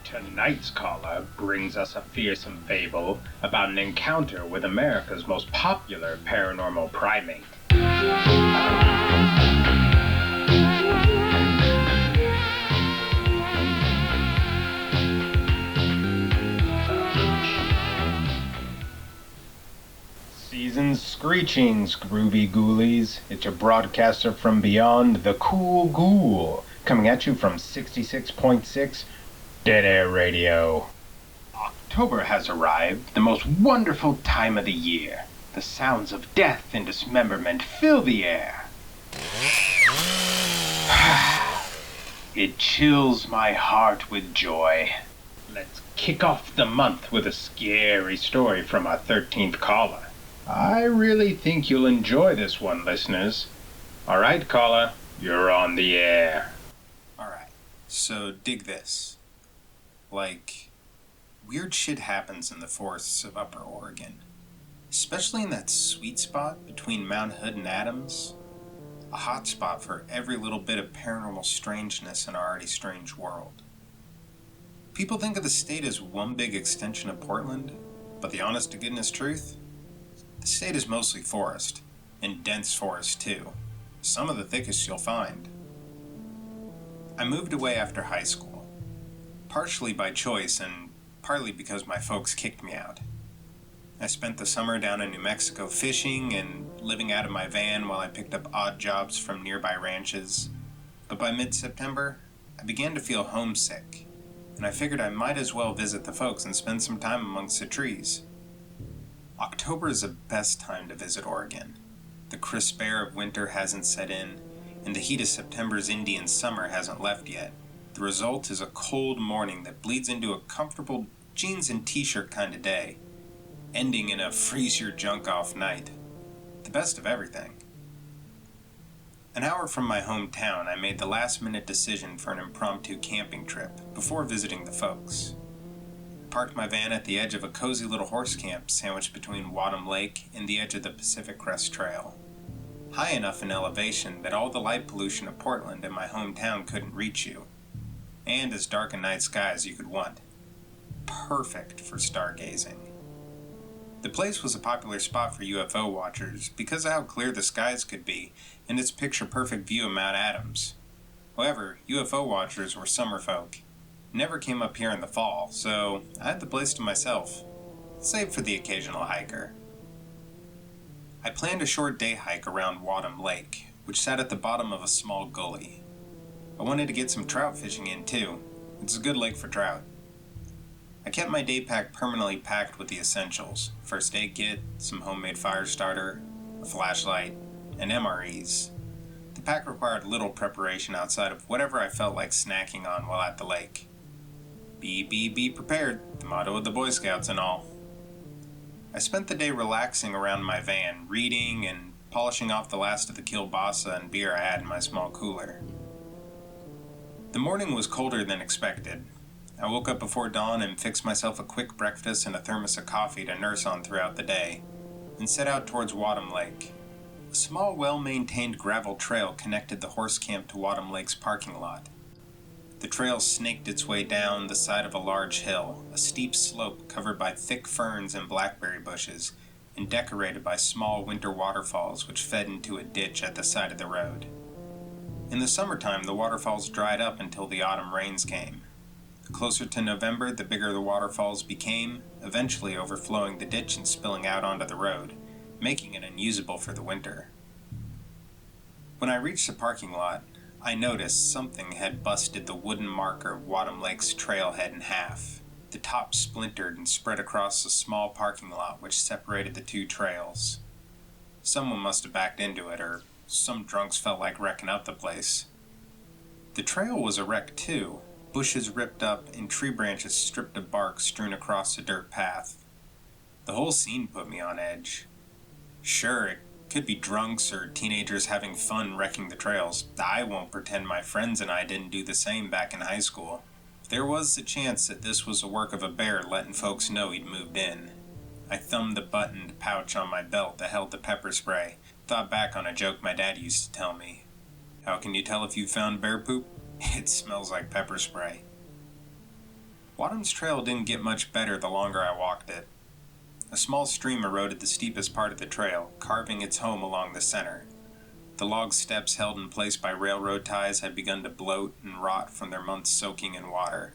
Tonight's caller brings us a fearsome fable about an encounter with America's most popular paranormal primate. Season's screechings, groovy ghoulies. It's your broadcaster from beyond, the Kool Ghoul, coming at you from 66.6 Dead Air Radio. October has arrived, the most wonderful time of the year. The sounds of death and dismemberment fill the air. It chills my heart with joy. Let's kick off the month with a scary story from our 13th caller. I really think you'll enjoy this one, listeners. All right, caller, you're on the air. All right, so dig this. Like, weird shit happens in the forests of Upper Oregon, especially in that sweet spot between Mount Hood and Adams, a hot spot for every little bit of paranormal strangeness in our already strange world. People think of the state as one big extension of Portland, but the honest-to-goodness truth? The state is mostly forest, and dense forest too, some of the thickest you'll find. I moved away after high school, partially by choice and partly because my folks kicked me out. I spent the summer down in New Mexico fishing and living out of my van while I picked up odd jobs from nearby ranches, but by mid-September, I began to feel homesick, and I figured I might as well visit the folks and spend some time amongst the trees. October is the best time to visit Oregon. The crisp air of winter hasn't set in, and the heat of September's Indian summer hasn't left yet. The result is a cold morning that bleeds into a comfortable jeans and t-shirt kind of day, ending in a freeze-your-junk-off night. The best of everything. An hour from my hometown, I made the last-minute decision for an impromptu camping trip before visiting the folks. Parked my van at the edge of a cozy little horse camp sandwiched between Wadham Lake and the edge of the Pacific Crest Trail. High enough in elevation that all the light pollution of Portland and my hometown couldn't reach you, and as dark a night sky as you could want. Perfect for stargazing. The place was a popular spot for UFO watchers because of how clear the skies could be and its picture-perfect view of Mount Adams. However, UFO watchers were summer folk. Never came up here in the fall, so I had the place to myself, save for the occasional hiker. I planned a short day hike around Wadham Lake, which sat at the bottom of a small gully. I wanted to get some trout fishing in too. It's a good lake for trout. I kept my day pack permanently packed with the essentials: first aid kit, some homemade fire starter, a flashlight, and MREs. The pack required little preparation outside of whatever I felt like snacking on while at the lake. Be prepared, the motto of the Boy Scouts and all. I spent the day relaxing around my van, reading and polishing off the last of the kielbasa and beer I had in my small cooler. The morning was colder than expected. I woke up before dawn and fixed myself a quick breakfast and a thermos of coffee to nurse on throughout the day, and set out towards Wadham Lake. A small, well-maintained gravel trail connected the horse camp to Wadham Lake's parking lot. The trail snaked its way down the side of a large hill, a steep slope covered by thick ferns and blackberry bushes, and decorated by small winter waterfalls which fed into a ditch at the side of the road. In the summertime, the waterfalls dried up until the autumn rains came. The closer to November, the bigger the waterfalls became, eventually overflowing the ditch and spilling out onto the road, making it unusable for the winter. When I reached the parking lot, I noticed something had busted the wooden marker of Wadham Lake's trailhead in half. The top splintered and spread across a small parking lot which separated the two trails. Someone must have backed into it, or some drunks felt like wrecking up the place. The trail was a wreck too, bushes ripped up and tree branches stripped of bark strewn across the dirt path. The whole scene put me on edge. Sure, it could be drunks or teenagers having fun wrecking the trails. I won't pretend my friends and I didn't do the same back in high school. There was the chance that this was the work of a bear letting folks know he'd moved in. I thumbed the buttoned pouch on my belt that held the pepper spray, thought back on a joke my dad used to tell me. How can you tell if you found bear poop? It smells like pepper spray. Wadham's trail didn't get much better the longer I walked it. A small stream eroded the steepest part of the trail, carving its home along the center. The log steps held in place by railroad ties had begun to bloat and rot from their months soaking in water.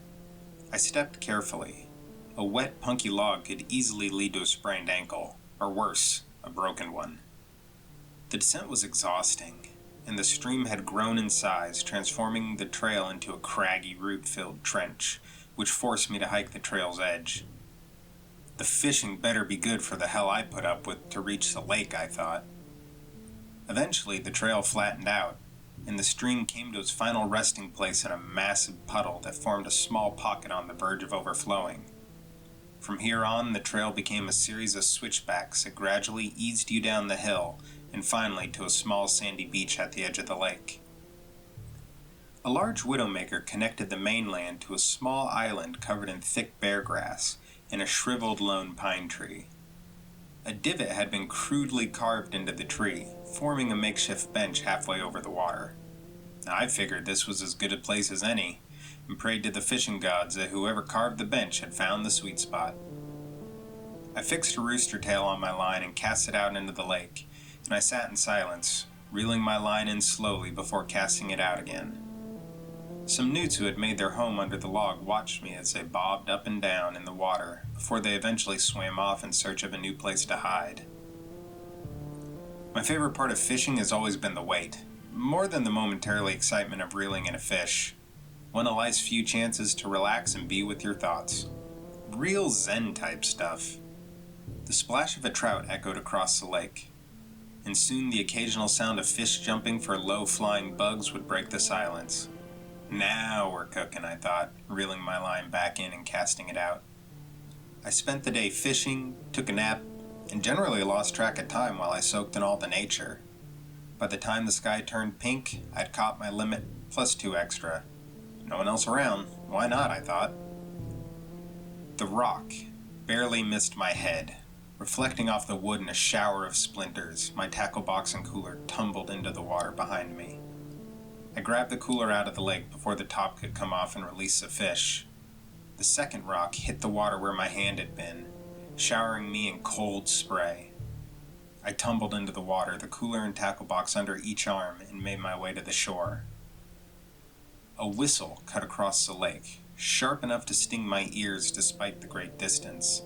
I stepped carefully. A wet, punky log could easily lead to a sprained ankle, or worse, a broken one. The descent was exhausting, and the stream had grown in size, transforming the trail into a craggy, root-filled trench, which forced me to hike the trail's edge. The fishing better be good for the hell I put up with to reach the lake, I thought. Eventually, the trail flattened out, and the stream came to its final resting place in a massive puddle that formed a small pocket on the verge of overflowing. From here on, the trail became a series of switchbacks that gradually eased you down the hill, and finally to a small sandy beach at the edge of the lake. A large widowmaker connected the mainland to a small island covered in thick bear grass and a shriveled lone pine tree. A divot had been crudely carved into the tree, forming a makeshift bench halfway over the water. I figured this was as good a place as any, and prayed to the fishing gods that whoever carved the bench had found the sweet spot. I fixed a rooster tail on my line and cast it out into the lake, and I sat in silence, reeling my line in slowly before casting it out again. Some newts who had made their home under the log watched me as I bobbed up and down in the water before they eventually swam off in search of a new place to hide. My favorite part of fishing has always been the wait, more than the momentary excitement of reeling in a fish. One of life's few chances to relax and be with your thoughts. Real Zen type stuff. The splash of a trout echoed across the lake, and soon the occasional sound of fish jumping for low-flying bugs would break the silence. Now we're cooking, I thought, reeling my line back in and casting it out. I spent the day fishing, took a nap, and generally lost track of time while I soaked in all the nature. By the time the sky turned pink, I'd caught my limit, plus 2 extra. No one else around. Why not, I thought. The rock barely missed my head. Reflecting off the wood in a shower of splinters, my tackle box and cooler tumbled into the water behind me. I grabbed the cooler out of the lake before the top could come off and release the fish. The second rock hit the water where my hand had been, showering me in cold spray. I tumbled into the water, the cooler and tackle box under each arm, and made my way to the shore. A whistle cut across the lake, sharp enough to sting my ears despite the great distance.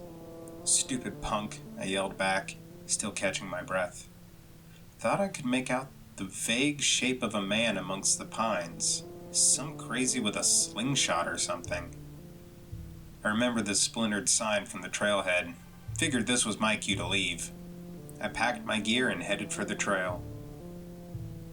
"Stupid punk," I yelled back, still catching my breath. Thought I could make out the vague shape of a man amongst the pines, some crazy with a slingshot or something. I remembered the splintered sign from the trailhead, figured this was my cue to leave. I packed my gear and headed for the trail.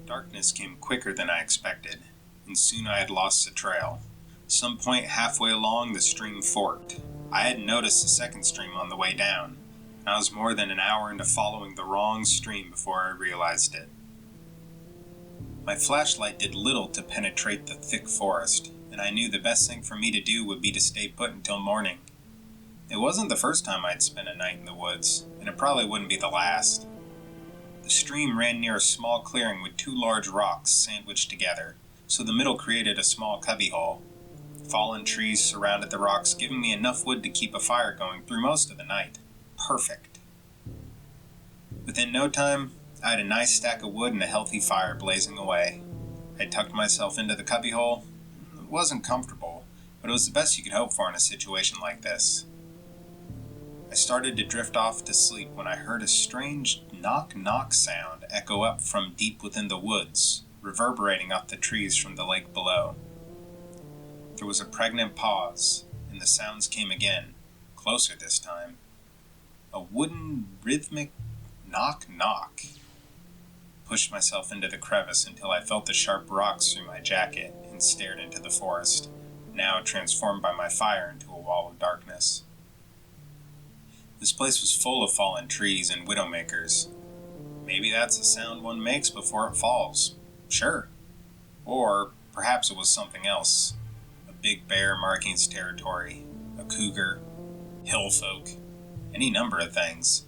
Darkness came quicker than I expected, and soon I had lost the trail. Some point halfway along, the stream forked. I hadn't noticed the second stream on the way down, and I was more than an hour into following the wrong stream before I realized it. My flashlight did little to penetrate the thick forest, and I knew the best thing for me to do would be to stay put until morning. It wasn't the first time I'd spent a night in the woods, and it probably wouldn't be the last. The stream ran near a small clearing with 2 large rocks sandwiched together, so the middle created a small cubbyhole. Fallen trees surrounded the rocks, giving me enough wood to keep a fire going through most of the night. Perfect. Within no time, I had a nice stack of wood and a healthy fire blazing away. I tucked myself into the cubbyhole. It wasn't comfortable, but it was the best you could hope for in a situation like this. I started to drift off to sleep when I heard a strange knock-knock sound echo up from deep within the woods, reverberating off the trees from the lake below. There was a pregnant pause, and the sounds came again, closer this time. A wooden, rhythmic knock-knock. Pushed myself into the crevice until I felt the sharp rocks through my jacket and stared into the forest, now transformed by my fire into a wall of darkness. This place was full of fallen trees and widowmakers. Maybe that's the sound one makes before it falls. Sure. Or perhaps it was something else. A big bear marking its territory, a cougar, hill folk, any number of things.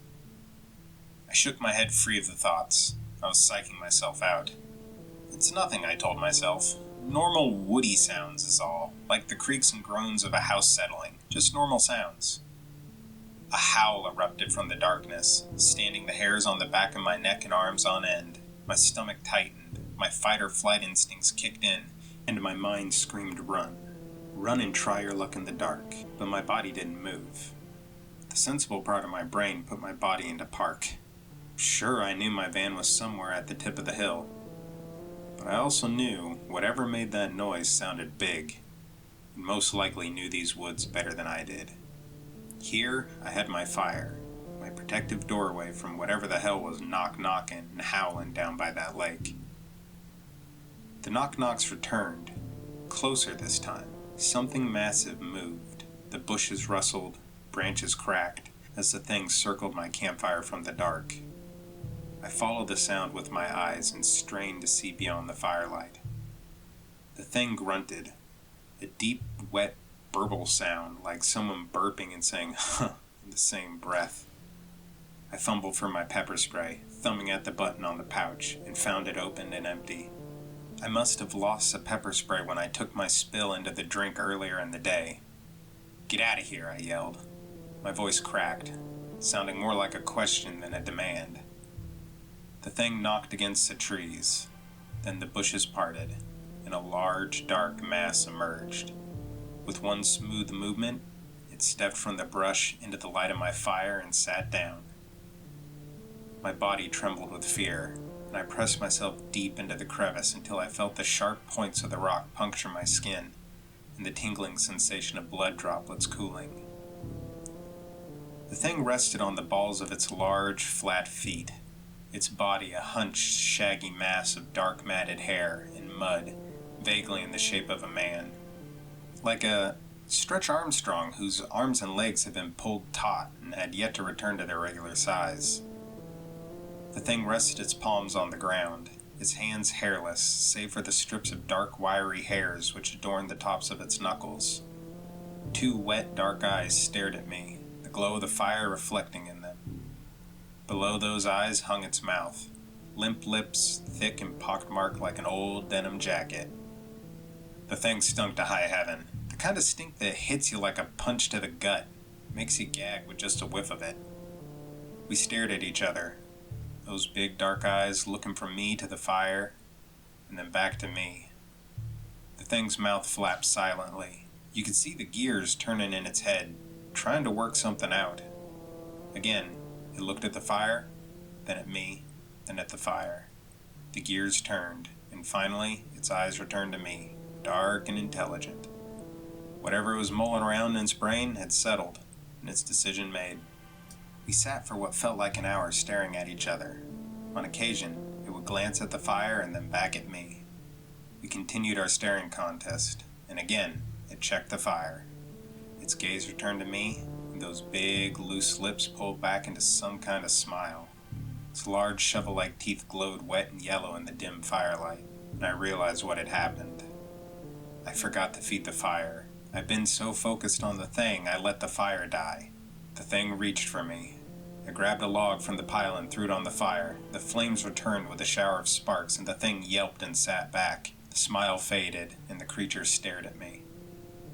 I shook my head free of the thoughts. I was psyching myself out. It's nothing, I told myself. Normal woody sounds is all, like the creaks and groans of a house settling, just normal sounds. A howl erupted from the darkness, standing the hairs on the back of my neck and arms on end. My stomach tightened, my fight-or-flight instincts kicked in, and my mind screamed run. Run and try your luck in the dark, but my body didn't move. The sensible part of my brain put my body into park. Sure, I knew my van was somewhere at the tip of the hill, but I also knew whatever made that noise sounded big, and most likely knew these woods better than I did. Here, I had my fire, my protective doorway from whatever the hell was knock-knocking and howling down by that lake. The knock-knocks returned, closer this time. Something massive moved. The bushes rustled, branches cracked, as the thing circled my campfire from the dark. I followed the sound with my eyes and strained to see beyond the firelight. The thing grunted, a deep, wet, burble sound like someone burping and saying, huh, in the same breath. I fumbled for my pepper spray, thumbing at the button on the pouch, and found it open and empty. I must have lost the pepper spray when I took my spill into the drink earlier in the day. Get out of here, I yelled. My voice cracked, sounding more like a question than a demand. The thing knocked against the trees. Then the bushes parted, and a large, dark mass emerged. With one smooth movement, it stepped from the brush into the light of my fire and sat down. My body trembled with fear, and I pressed myself deep into the crevice until I felt the sharp points of the rock puncture my skin, and the tingling sensation of blood droplets cooling. The thing rested on the balls of its large, flat feet, its body a hunched, shaggy mass of dark matted hair and mud, vaguely in the shape of a man. Like a Stretch Armstrong whose arms and legs had been pulled taut and had yet to return to their regular size. The thing rested its palms on the ground, its hands hairless, save for the strips of dark, wiry hairs which adorned the tops of its knuckles. Two wet, dark eyes stared at me, the glow of the fire reflecting in them. Below those eyes hung its mouth, limp lips, thick and pockmarked like an old denim jacket. The thing stunk to high heaven, the kind of stink that hits you like a punch to the gut, makes you gag with just a whiff of it. We stared at each other, those big dark eyes looking from me to the fire, and then back to me. The thing's mouth flapped silently. You could see the gears turning in its head, trying to work something out. Again, it looked at the fire, then at me, then at the fire. The gears turned, and finally, its eyes returned to me, dark and intelligent. Whatever was mulling around in its brain had settled, and its decision made. We sat for what felt like an hour staring at each other. On occasion, it would glance at the fire and then back at me. We continued our staring contest, and again, it checked the fire. Its gaze returned to me, and those big, loose lips pulled back into some kind of smile. Its large, shovel-like teeth glowed wet and yellow in the dim firelight, and I realized what had happened. I forgot to feed the fire. I'd been so focused on the thing, I let the fire die. The thing reached for me. I grabbed a log from the pile and threw it on the fire. The flames returned with a shower of sparks, and the thing yelped and sat back. The smile faded, and the creature stared at me.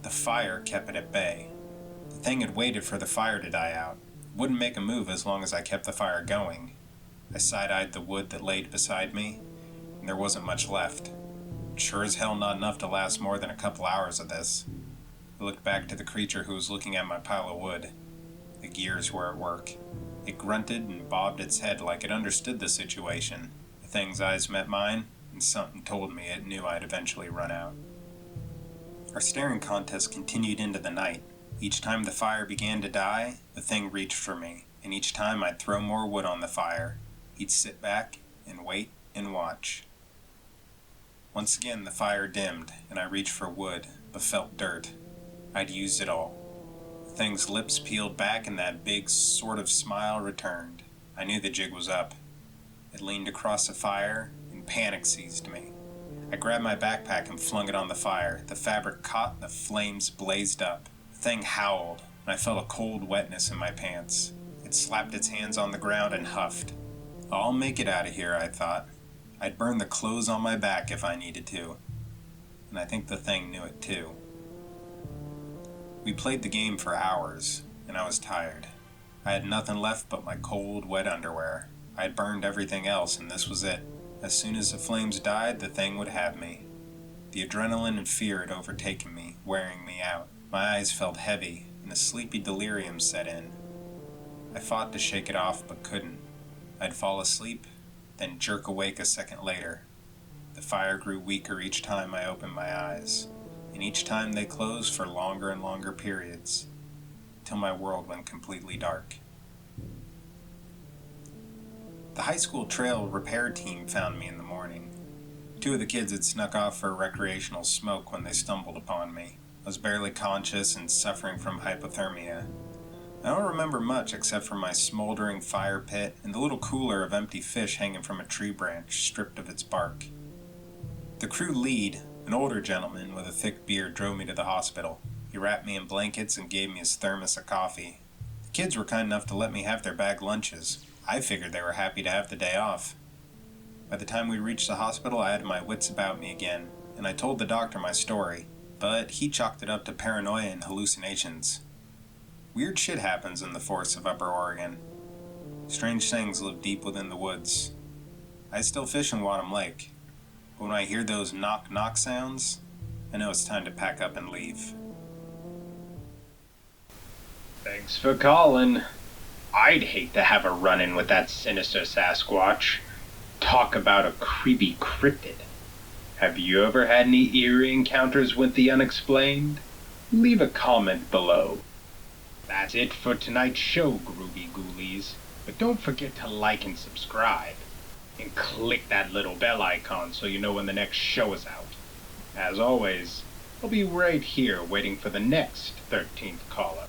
The fire kept it at bay. The thing had waited for the fire to die out. It wouldn't make a move as long as I kept the fire going. I side-eyed the wood that laid beside me, and there wasn't much left. Sure as hell not enough to last more than a couple hours of this. I looked back to the creature who was looking at my pile of wood. The gears were at work. It grunted and bobbed its head like it understood the situation. The thing's eyes met mine, and something told me it knew I'd eventually run out. Our staring contest continued into the night. Each time the fire began to die, the thing reached for me, and each time I'd throw more wood on the fire. He'd sit back and wait and watch. Once again the fire dimmed, and I reached for wood, but felt dirt. I'd used it all. The thing's lips peeled back and that big sort of smile returned. I knew the jig was up. It leaned across the fire, and panic seized me. I grabbed my backpack and flung it on the fire. The fabric caught and the flames blazed up. The thing howled, and I felt a cold wetness in my pants. It slapped its hands on the ground and huffed. I'll make it out of here, I thought. I'd burn the clothes on my back if I needed to. and I think the thing knew it too. We played the game for hours, and I was tired. I had nothing left but my cold, wet underwear. I had burned everything else, and this was it. As soon as the flames died, the thing would have me. The adrenaline and fear had overtaken me, wearing me out. My eyes felt heavy, and a sleepy delirium set in. I fought to shake it off, but couldn't. I'd fall asleep, then jerk awake a second later. The fire grew weaker each time I opened my eyes, and each time they closed for longer and longer periods, till my world went completely dark. The high school trail repair team found me in the morning. 2 of the kids had snuck off for a recreational smoke when they stumbled upon me. I was barely conscious and suffering from hypothermia. I don't remember much except for my smoldering fire pit and the little cooler of empty fish hanging from a tree branch stripped of its bark. The crew lead, an older gentleman with a thick beard, drove me to the hospital. He wrapped me in blankets and gave me his thermos of coffee. The kids were kind enough to let me have their bag lunches. I figured they were happy to have the day off. By the time we reached the hospital, I had my wits about me again, and I told the doctor my story, but he chalked it up to paranoia and hallucinations. Weird shit happens in the forests of Upper Oregon. Strange things live deep within the woods. I still fish in Wadham Lake, but when I hear those knock-knock sounds, I know it's time to pack up and leave. Thanks for calling. I'd hate to have a run-in with that sinister Sasquatch. Talk about a creepy cryptid. Have you ever had any eerie encounters with the unexplained? Leave a comment below. That's it for tonight's show, Groovy Ghoulies. But don't forget to like and subscribe. And click that little bell icon so you know when the next show is out. As always, I'll be right here waiting for the next 13th caller.